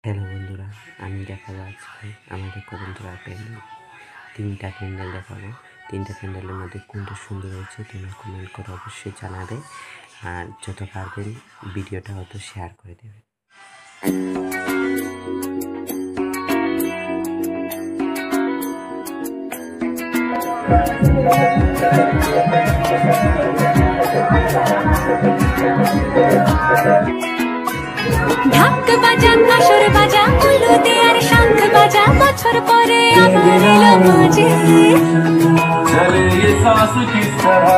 Hello বন্ধুরা, আমি দেখাবো আজকে আমাদের কদম তোলা প্যান্ডেল। 3টা ক্যান্ডেল দেখাবো। 3টা ক্যান্ডেলের মধ্যে কোনটা সুন্দর হয়েছে তোমরা কমেন্ট করে অবশ্যই জানাবে, আর যত পারবেন ভিডিওটা হয়তো শেয়ার করে দেবে। ঢাক বাজা কাসর বাজা উলুদে আর শঙ্খ বাজা বছর পরে আবার এলো মাঝে चले ये सांस किस तरह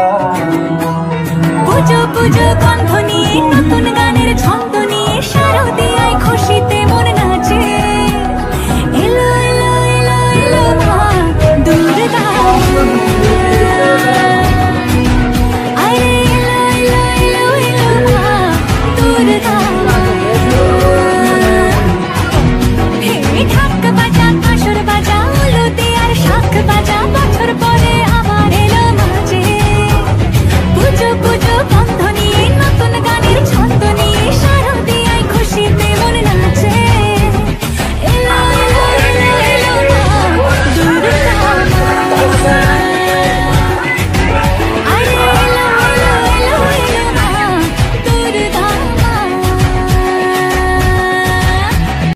পুজো পুজো গন্ধ নিয়ে নতুন গানের ছন্দ নিয়ে শারদীয়